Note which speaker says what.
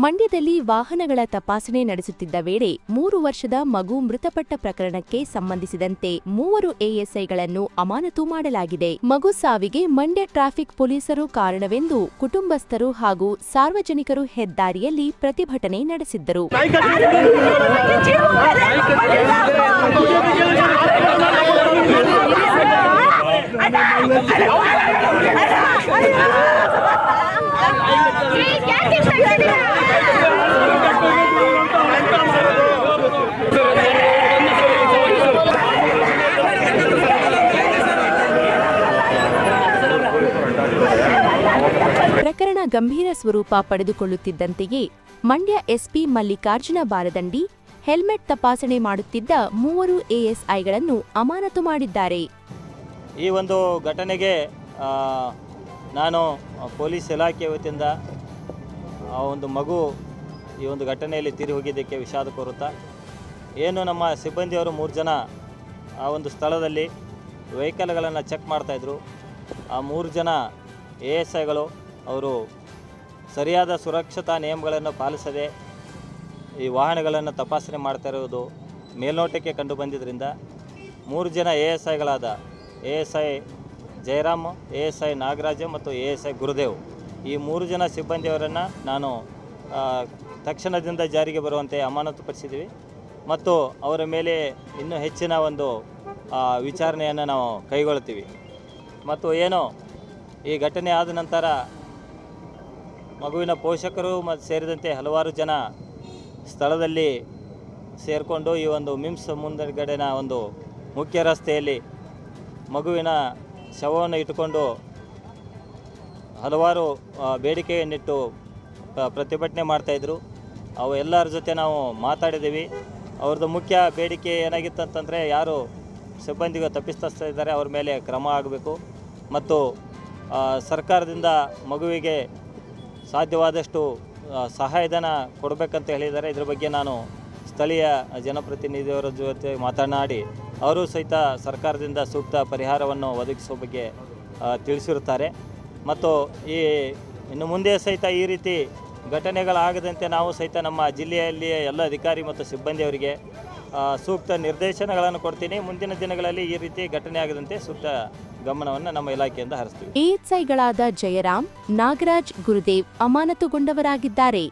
Speaker 1: ಮಂಡ್ಯದಲ್ಲಿ ವಾಹನಗಳ ತಪಾಸಣೆ ನಡೆಸುತ್ತಿದ್ದ ವೇಳೆ 3 ವರ್ಷದ ಮಗು ಮೃತಪಟ್ಟ ಪ್ರಕರಣಕ್ಕೆ ಸಂಬಂಧಿಸಿದಂತೆ 3 ಎಎಸ್ಐಗಳನ್ನು ಅಮಾನತು ಮಾಡಲಾಗಿದೆ. ಮಗು ಸಾವಿಗೆ ಮಂಡ್ಯ ಟ್ರಾಫಿಕ್ ಪೊಲೀಸರು ಕಾರಣವೆಂದು ಕುಟುಂಬಸ್ಥರು ಹಾಗೂ ಸಾರ್ವಜನಿಕರು ಹೆದ್ದಾರಿಯಲ್ಲಿ ಪ್ರತಿಭಟನೆ ನಡೆಸಿದ್ದರು. ಪ್ರಕರಣ ಗಂಭೀರ ಸ್ವರೂಪ ಪಡೆದುಕೊಳ್ಳುತ್ತಿದ್ದಂತೆಯೇ ಮಂಡ್ಯ ಎಸ್ಪಿ ಮಲ್ಲಿಕಾರ್ಜುನ ಬಾರದಂಡಿ ಹೆಲ್ಮೆಟ್ ತಪಾಸಣೆ ಮಾಡುತ್ತಿದ್ದ 3 ಎಎಸ್ಐಗಳನ್ನು ಅಮಾನತು ಮಾಡಿದ್ದಾರೆ.
Speaker 2: ಈ ಒಂದು ಘಟನೆಗೆ ನಾನು ಪೊಲೀಸ್ ಇಲಾಖೆ ವತಿಯಿಂದ ಆ ಒಂದು ಮಗು ಈ ಒಂದು ಘಟನೆಯಲ್ಲಿ ತೀರಿ ಹೋಗಿದ್ದಕ್ಕೆ ವಿಷಾದ ಕೋರುತ್ತಾ, ಏನು ನಮ್ಮ ಸಿಬ್ಬಂದಿಯವರು 3 ಜನ ಆ ಒಂದು ಸ್ಥಳದಲ್ಲಿ ವೆಹಿಕಲ್ಗಳನ್ನು ಚೆಕ್ ಮಾಡ್ತಾಯಿದ್ರು. ಆ 3 ಜನ ಎಎಸ್ಐಗಳು ಅವರು ಸರಿಯಾದ ಸುರಕ್ಷತಾ ನಿಯಮಗಳನ್ನು ಪಾಲಿಸದೆ ಈ ವಾಹನಗಳನ್ನು ತಪಾಸಣೆ ಮಾಡ್ತಾ ಇರುವುದು ಮೇಲ್ನೋಟಕ್ಕೆ ಕಂಡು ಬಂದಿದ್ದರಿಂದ 3 ಜನ ಎಎಸ್ಐಗಳಾದ ಎಎಸ್ಐ ಜಯರಾಮ್, ಎಎಸ್ಐ ನಾಗರಾಜ ಮತ್ತು ಎಎಸ್ಐ ಗುರುದೇವ್ ಈ 3 ಜನ ಸಿಬ್ಬಂದಿಯವರನ್ನು ನಾನು ತಕ್ಷಣದಿಂದ ಜಾರಿಗೆ ಬರುವಂತೆ ಅಮಾನತುಪಡಿಸಿದ್ದೀವಿ ಮತ್ತು ಅವರ ಮೇಲೆ ಇನ್ನೂ ಹೆಚ್ಚಿನ ಒಂದು ವಿಚಾರಣೆಯನ್ನು ನಾವು ಕೈಗೊಳ್ಳುತ್ತೀವಿ. ಮತ್ತು ಏನು ಈ ಘಟನೆ ಆದ ನಂತರ ಮಗುವಿನ ಪೋಷಕರು ಮತ್ತು ಸೇರಿದಂತೆ ಹಲವಾರು ಜನ ಸ್ಥಳದಲ್ಲಿ ಸೇರಿಕೊಂಡು ಈ ಒಂದು ಮಿಮ್ಸ್ ಮುಂದಗಡೆನ ಒಂದು ಮುಖ್ಯ ರಸ್ತೆಯಲ್ಲಿ ಮಗುವಿನ ಶವವನ್ನು ಇಟ್ಟುಕೊಂಡು ಹಲವಾರು ಬೇಡಿಕೆಯನ್ನಿಟ್ಟು ಪ್ರತಿಭಟನೆ ಮಾಡ್ತಾಯಿದ್ರು. ಅವು ಎಲ್ಲರ ಜೊತೆ ನಾವು ಮಾತಾಡಿದ್ದೀವಿ. ಅವ್ರದ್ದು ಮುಖ್ಯ ಬೇಡಿಕೆ ಏನಾಗಿತ್ತು ಅಂತಂದರೆ, ಯಾರು ಸಿಬ್ಬಂದಿಗೆ ತಪ್ಪಿಸ್ತಾ ಇದ್ದಾರೆ ಅವ್ರ ಮೇಲೆ ಕ್ರಮ ಆಗಬೇಕು ಮತ್ತು ಸರ್ಕಾರದಿಂದ ಮಗುವಿಗೆ ಸಾಧ್ಯವಾದಷ್ಟು ಸಹಾಯಧನ ಕೊಡಬೇಕಂತ ಹೇಳಿದ್ದಾರೆ. ಇದ್ರ ಬಗ್ಗೆ ನಾನು ಸ್ಥಳೀಯ ಜನಪ್ರತಿನಿಧಿಯವರ ಜೊತೆ ಮಾತನಾಡಿ ಅವರು ಸಹಿತ ಸರ್ಕಾರದಿಂದ ಸೂಕ್ತ ಪರಿಹಾರವನ್ನು ಒದಗಿಸುವ ಬಗ್ಗೆ ತಿಳಿಸಿರುತ್ತಾರೆ. ಮತ್ತು ಇನ್ನು ಮುಂದೆ ಸಹಿತ ಈ ರೀತಿ ಘಟನೆಗಳಾಗದಂತೆ ನಾವು ಸಹಿತ ನಮ್ಮ ಜಿಲ್ಲೆಯಲ್ಲಿಯ ಎಲ್ಲ ಅಧಿಕಾರಿ ಮತ್ತು ಸಿಬ್ಬಂದಿಯವರಿಗೆ ಸೂಕ್ತ ನಿರ್ದೇಶನಗಳನ್ನು ಕೊಡ್ತೀನಿ. ಮುಂದಿನ ದಿನಗಳಲ್ಲಿ ಈ ರೀತಿ ಘಟನೆ ಆಗದಂತೆ ಸೂಕ್ತ ಗಮನವನ್ನು ನಮ್ಮ ಇಲಾಖೆಯಿಂದ ಹರಿಸ್ತೀವಿ.
Speaker 1: ಎಎಸ್ಐಗಳಾದ ಜಯರಾಮ್, ನಾಗರಾಜ್, ಗುರುದೇವ್ ಅಮಾನತುಗೊಂಡವರಾಗಿದ್ದಾರೆ.